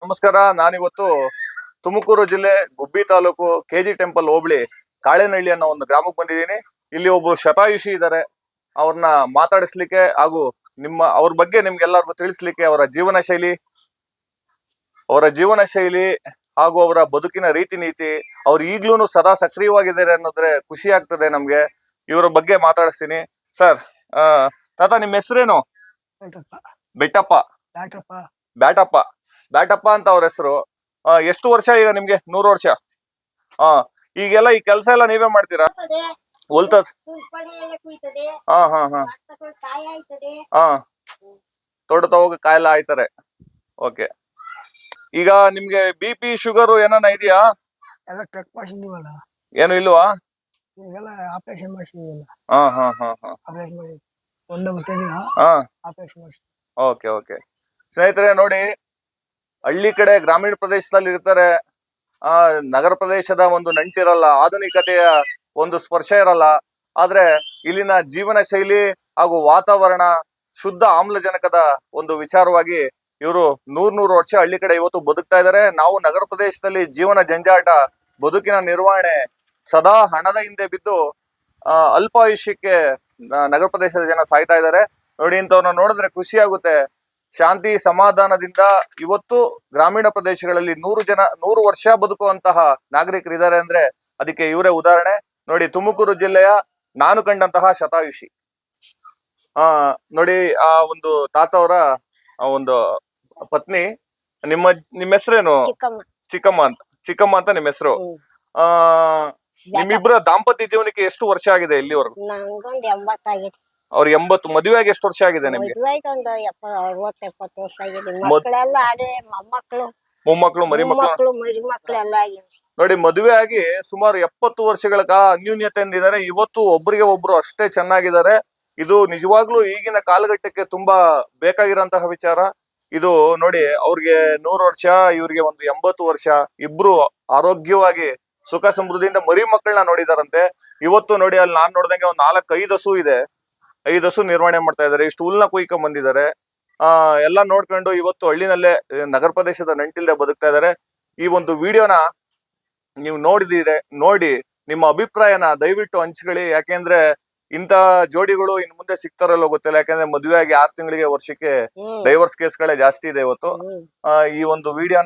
ನಮಸ್ಕಾರ. ನಾನಿವತ್ತು ತುಮಕೂರು ಜಿಲ್ಲೆ ಗುಬ್ಬಿ ತಾಲೂಕು ಕೆಜಿ ಟೆಂಪಲ್ ಹೋಬಳಿ ಕಾಳೇನಹಳ್ಳಿ ಅನ್ನೋ ಒಂದು ಗ್ರಾಮಕ್ಕೆ ಬಂದಿದ್ದೀನಿ. ಇಲ್ಲಿ ಒಬ್ರು ಶತಾಯುಷಿ ಇದ್ದಾರೆ. ಅವ್ರನ್ನ ಮಾತಾಡಿಸ್ಲಿಕ್ಕೆ ಹಾಗೂ ಅವ್ರ ಬಗ್ಗೆ ನಿಮ್ಗೆಲ್ಲರಿಗೂ ತಿಳಿಸ್ಲಿಕ್ಕೆ ಅವರ ಜೀವನ ಶೈಲಿ ಹಾಗೂ ಅವರ ಬದುಕಿನ ರೀತಿ ನೀತಿ, ಅವ್ರು ಈಗ್ಲೂ ಸದಾ ಸಕ್ರಿಯವಾಗಿದ್ದಾರೆ ಅನ್ನೋದ್ರೆ ಖುಷಿ ಆಗ್ತದೆ ನಮ್ಗೆ. ಇವರ ಬಗ್ಗೆ ಮಾತಾಡಿಸ್ತೀನಿ. ಸರ್, ತಾತ ನಿಮ್ಮ ಹೆಸರೇನು? ಬೆಟ್ಟಪ್ಪ. ಬ್ಯಾಟಪ್ಪ ಬ್ಯಾಟಪ್ಪ ಅಂತ ಅವ್ರ ಹೆಸರು. ಎಷ್ಟು ವರ್ಷ ಈಗ ನಿಮ್ಗೆ? 100 ವರ್ಷ. ಈಗೆಲ್ಲ ಈ ಕೆಲಸ ಎಲ್ಲ ನೀವೇ ಮಾಡ್ತೀರಾ? ಹೊಲ್ತದ್ ಹಾ ಹಾ ಹಾ ಹಾ ತೋಟ ಹೋಗಿ ಕಾಯೆಲ್ಲ ಆಯ್ತಾರೆ. ಓಕೆ. ಈಗ ನಿಮ್ಗೆ BP ಶುಗರ್ ಏನಾನ ಇದೆಯಾ? ಏನು ಇಲ್ವಾ? ಹಾ ಹಾ ಹಾ ಹಾ ಓಕೆ ಓಕೆ. ಸ್ನೇಹಿತರೆ ನೋಡಿ, ಹಳ್ಳಿ ಕಡೆ ಗ್ರಾಮೀಣ ಪ್ರದೇಶದಲ್ಲಿ ಇರ್ತಾರೆ. ನಗರ ಪ್ರದೇಶದ ಒಂದು ನಂಟಿರಲ್ಲ, ಆಧುನಿಕತೆಯ ಒಂದು ಸ್ಪರ್ಶ ಇರಲ್ಲ. ಆದ್ರೆ ಇಲ್ಲಿನ ಜೀವನ ಶೈಲಿ ಹಾಗೂ ವಾತಾವರಣ, ಶುದ್ಧ ಆಮ್ಲಜನಕದ ಒಂದು ವಿಚಾರವಾಗಿ ಇವರು 100 ವರ್ಷ ಹಳ್ಳಿ ಕಡೆ ಇವತ್ತು ಬದುಕ್ತಾ ಇದ್ದಾರೆ. ನಾವು ನಗರ ಪ್ರದೇಶದಲ್ಲಿ ಜೀವನ ಜಂಜಾಟ, ಬದುಕಿನ ನಿರ್ವಹಣೆ, ಸದಾ ಹಣದ ಹಿಂದೆ ಬಿದ್ದು ಅಲ್ಪಾಯುಷ್ಯಕ್ಕೆ ನಗರ ಪ್ರದೇಶದ ಜನ ಸಾಯ್ತಾ ಇದ್ದಾರೆ. ನೋಡಿ, ಇಂಥವ್ರನ್ನ ನೋಡಿದ್ರೆ ಖುಷಿ ಆಗುತ್ತೆ. ಶಾಂತಿ ಸಮಾಧಾನದಿಂದ ಇವತ್ತು ಗ್ರಾಮೀಣ ಪ್ರದೇಶಗಳಲ್ಲಿ 100 ವರ್ಷ ಬದುಕುವಂತಹ ನಾಗರಿಕರಿದ್ದಾರೆ ಅಂದ್ರೆ ಅದಕ್ಕೆ ಇವರೇ ಉದಾಹರಣೆ. ನೋಡಿ, ತುಮಕೂರು ಜಿಲ್ಲೆಯ ನಾನು ಕಂಡಂತಹ ಶತಾಯುಷಿ. ನೋಡಿ, ಆ ಒಂದು ತಾತ ಅವರ ಒಂದು ಪತ್ನಿ. ನಿಮ್ಮ ಹೆಸರೇನು? ಚಿಕ್ಕಮ್ಮ ಅಂತ ನಿಮ್ಮ ಹೆಸರು. ನಿಮ್ಮಿಬ್ಬರ ದಾಂಪತ್ಯ ಜೀವನಕ್ಕೆ ಎಷ್ಟು ವರ್ಷ ಆಗಿದೆ ಇಲ್ಲಿವರೆಗೂ? ಅವ್ರ 80. ಮದುವೆ ಆಗಿ ಎಷ್ಟು ವರ್ಷ ಆಗಿದೆ ನಿಮ್ಗೆ? ಮೊಮ್ಮಕ್ಕಳು ಮರಿಮಕ್ಕಳು. ನೋಡಿ, ಮದುವೆ ಆಗಿ ಸುಮಾರು 70 ವರ್ಷಗಳ ಅನ್ಯೂನ್ಯತೆಯಿಂದ ಇದ್ದಾರೆ. ಇವತ್ತು ಒಬ್ರಿಗೆ ಒಬ್ರು ಅಷ್ಟೇ ಚೆನ್ನಾಗಿದ್ದಾರೆ. ಇದು ನಿಜವಾಗ್ಲೂ ಈಗಿನ ಕಾಲಘಟ್ಟಕ್ಕೆ ತುಂಬಾ ಬೇಕಾಗಿರೋಂತಹ ವಿಚಾರ. ಇದು ನೋಡಿ, ಅವ್ರಿಗೆ 100 ವರ್ಷ, ಇವ್ರಿಗೆ ಒಂದು 80 ವರ್ಷ. ಇಬ್ರು ಆರೋಗ್ಯವಾಗಿ ಸುಖ ಸಮೃದ್ಧಿಯಿಂದ ಮರಿ ಮಕ್ಕಳನ್ನ ನೋಡಿದಾರಂತೆ. ಇವತ್ತು ನೋಡಿ, ಅಲ್ಲಿ ನಾನ್ ನೋಡ್ದಂಗೆ ಒಂದ್ 4-5 ಹಸು ಇದೆ. 5 ಹಸು ನಿರ್ವಹಣೆ ಮಾಡ್ತಾ ಇದಾರೆ. ಇಷ್ಟು ಹುಲ್ನ ಕುಯ್ಕೊಂಡ್ ಬಂದಿದ್ದಾರೆ. ಎಲ್ಲ ನೋಡ್ಕೊಂಡು ಇವತ್ತು ಹಳ್ಳಿನಲ್ಲೇ, ನಗರ ಪ್ರದೇಶದ ನಂಟಿಲ್ದೆ ಬದುಕ್ತಾ ಇದಾರೆ. ಈ ಒಂದು ವಿಡಿಯೋನ ನೀವು ನೋಡಿ ನಿಮ್ಮ ಅಭಿಪ್ರಾಯನ ದಯವಿಟ್ಟು ಹಂಚ್ಕೊಳ್ಳಿ. ಯಾಕೆಂದ್ರೆ ಇಂತ ಜೋಡಿಗಳು ಇನ್ ಮುಂದೆ ಸಿಗ್ತಾರಲ್ಲೋ ಗೊತ್ತಿಲ್ಲ. ಯಾಕಂದ್ರೆ ಮದುವೆ ಆಗಿ 6 ತಿಂಗಳಿಗೆ, ವರ್ಷಕ್ಕೆ ಡೈವರ್ಸ್ ಕೇಸ್ಗಳೇ ಜಾಸ್ತಿ ಇದೆ ಇವತ್ತು. ಈ ಒಂದು ವಿಡಿಯೋನ